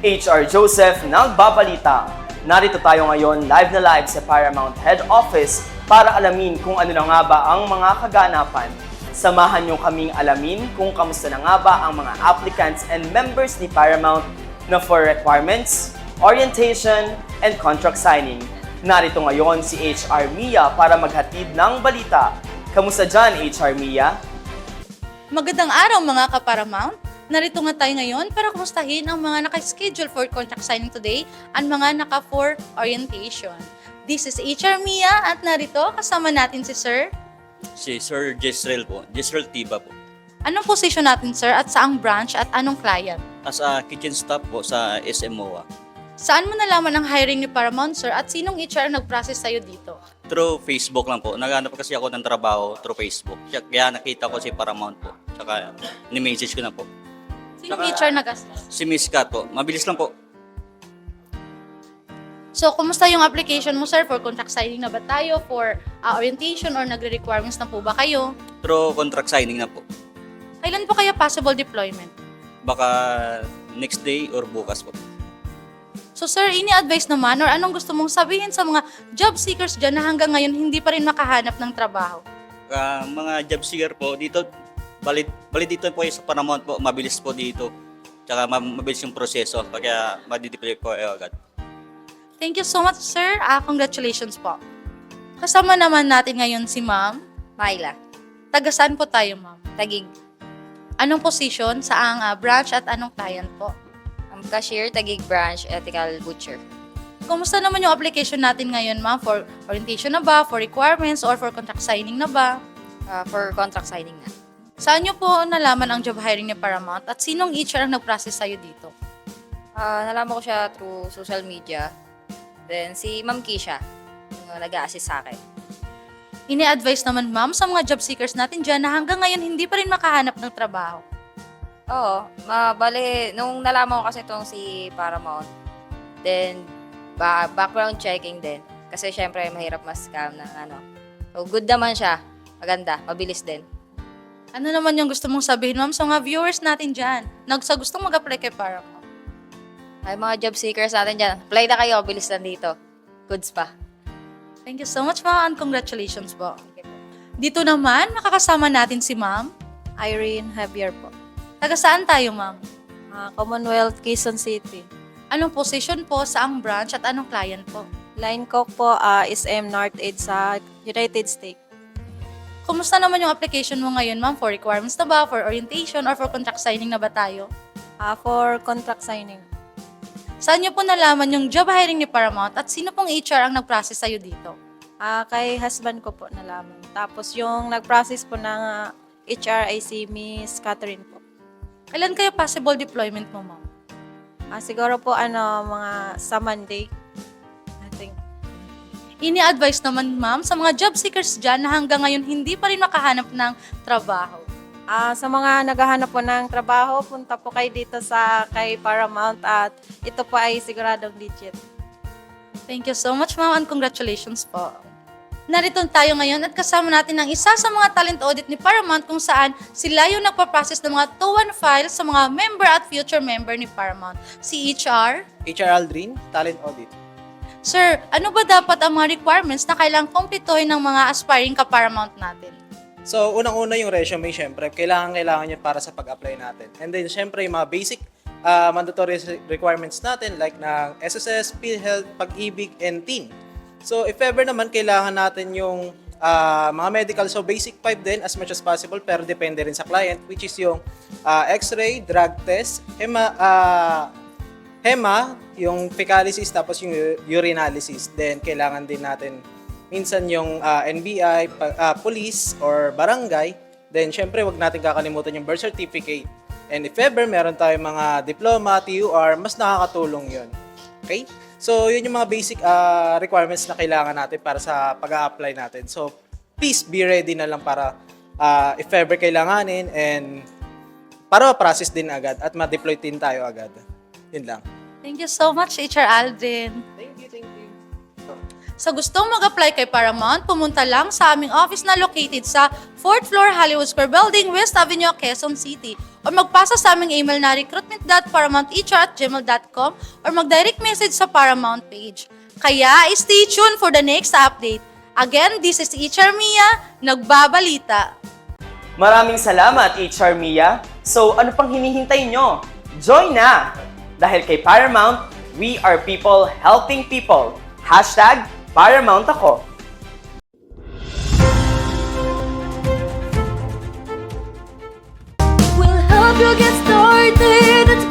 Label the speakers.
Speaker 1: HR Joseph nagbabalita. Narito tayo ngayon live na live sa Paramount Head Office para alamin kung ano na nga ba ang mga kaganapan. Samahan niyo kaming alamin kung kamusta na nga ba ang mga applicants and members ni Paramount na for requirements, orientation, and contract signing. Narito ngayon si HR Mia para maghatid ng balita. Kamusta dyan, HR Mia?
Speaker 2: Magandang araw mga ka-Paramount. Narito nga tayo ngayon para kumustahin ang mga naka-schedule for contract signing today at mga naka-for orientation. This is HR Mia at narito kasama natin si Sir.
Speaker 3: Si Sir Jezreel po, Jezreel Tiba po.
Speaker 2: Anong position natin Sir at saang branch at anong client?
Speaker 3: As a kitchen staff po sa SMOA.
Speaker 2: Saan mo nalaman ang hiring ni Paramount Sir at sinong HR ang nag-process sa'yo dito?
Speaker 3: Through Facebook lang po. Naghanap kasi ako ng trabaho through Facebook. Kaya nakita ko si Paramount po. Tsaka ni-message ko na po.
Speaker 2: Sinong HR nag-assist?
Speaker 3: Si Miss Kat po. Mabilis lang po.
Speaker 2: So, kumusta yung application mo Sir? For contract signing na ba tayo? For orientation or nagre-requirements na po ba kayo?
Speaker 3: Through contract signing na po.
Speaker 2: Kailan po kaya possible deployment?
Speaker 3: Baka next day or bukas po.
Speaker 2: So sir, ini-advise naman or anong gusto mong sabihin sa mga job seekers dyan na hanggang ngayon hindi pa rin makahanap ng trabaho?
Speaker 3: Mga job seeker po, dito, balit dito po sa Paramount po, mabilis po dito. Tsaka mabilis yung proseso, kaya madideploy po agad.
Speaker 2: Thank you so much sir. Congratulations po. Kasama naman natin ngayon si Ma'am
Speaker 4: Myla,
Speaker 2: Taga saan po tayo Ma'am?
Speaker 4: Tagig.
Speaker 2: Anong position, saang branch at anong client po?
Speaker 4: Cashier, Tagig Branch, Ethical Butcher.
Speaker 2: Kumusta naman yung application natin ngayon Ma'am? For orientation na ba? For requirements or for contract signing na ba?
Speaker 4: For contract signing na.
Speaker 2: Saan niyo po nalaman ang job hiring ni Paramount at sinong HR ang nag-process sa'yo dito?
Speaker 4: Nalaman ko siya through social media. Then si Ma'am Kisha, yung nag-a-assist sa akin.
Speaker 2: Ini-advise naman ma'am sa mga job seekers natin dyan na hanggang ngayon hindi pa rin makahanap ng trabaho.
Speaker 4: Oo, bale, nung nalaman ko kasi itong si Paramount, then background checking din. Kasi syempre mahirap mas-scam na ano. So good naman siya, maganda, mabilis din.
Speaker 2: Ano naman yung gusto mong sabihin ma'am sa mga viewers natin dyan na gustong mag-apply kay Paramount?
Speaker 4: Ay mga job seekers natin dyan, apply na kayo, bilis lang dito. Goods pa.
Speaker 2: Thank you so much ma'am and congratulations po. Dito naman, makakasama natin si ma'am.
Speaker 5: Irene Javier po.
Speaker 2: Taga saan tayo ma'am?
Speaker 5: Commonwealth, Quezon City.
Speaker 2: Anong position po, saang branch at anong client po?
Speaker 5: Line Cook po, SM North Aid sa United States.
Speaker 2: Kumusta naman yung application mo ngayon ma'am? For requirements na ba? For orientation or for contract signing na ba tayo?
Speaker 5: For contract signing.
Speaker 2: Saan niyo po nalaman yung job hiring ni Paramount at sino pong HR ang nag-process sa'yo dito?
Speaker 5: Kay husband ko po nalaman. Tapos yung nag-process po ng HR ay si Miss Catherine po.
Speaker 2: Kailan kayo possible deployment mo ma'am?
Speaker 5: Siguro po mga sa Monday. I think.
Speaker 2: Ini-advise naman ma'am sa mga job seekers dyan na hanggang ngayon hindi pa rin makahanap ng trabaho.
Speaker 5: Sa mga naghahanap po ng trabaho, punta po kayo dito kay Paramount at ito po ay siguradong legit.
Speaker 2: Thank you so much ma'am and congratulations po. Narito tayo ngayon at kasama natin ang isa sa mga talent audit ni Paramount kung saan sila yung nagpa-process ng mga TO1 files sa mga member at future member ni Paramount. Si HR.
Speaker 6: HR Aldrin, Talent Audit.
Speaker 2: Sir, ano ba dapat ang mga requirements na kailangang kumpletuhin ng mga aspiring ka-Paramount natin?
Speaker 6: So, unang-una yung resume, syempre, kailangan yun para sa pag-apply natin. And then, syempre, yung mga basic mandatory requirements natin like ng SSS, PhilHealth, Pag-ibig, and TEEN. So, if ever naman, kailangan natin yung mga medical. So, basic 5 din as much as possible, pero depende rin sa client, which is yung X-ray, drug test, HEMA, yung fecalysis, tapos yung urinalysis. Then, kailangan din natin minsan yung NBI, police, or barangay. Then, syempre, wag natin kakalimutan yung birth certificate. And if ever, meron tayong mga diploma, TUR, mas nakakatulong yun. Okay? So, yun yung mga basic requirements na kailangan natin para sa pag-a-apply natin. So, please be ready na lang para if ever kailanganin and para ma-process din agad at ma-deploy din tayo agad. Yun lang.
Speaker 2: Thank you so much, HR Aldrin.
Speaker 6: Thank you.
Speaker 2: Sa gustong mag-apply kay Paramount, pumunta lang sa aming office na located sa 4th floor Hollywood Square Building, West Avenue, Quezon City. O magpasa sa aming email na recruitment.paramounthr@gmail.com or mag-direct message sa Paramount page. Kaya, stay tuned for the next update. Again, this is HR Mia, nagbabalita.
Speaker 1: Maraming salamat, HR Mia. So, ano pang hinihintay nyo? Join na! Dahil kay Paramount, we are people helping people. #Paramount ako.
Speaker 7: We'll help you get started.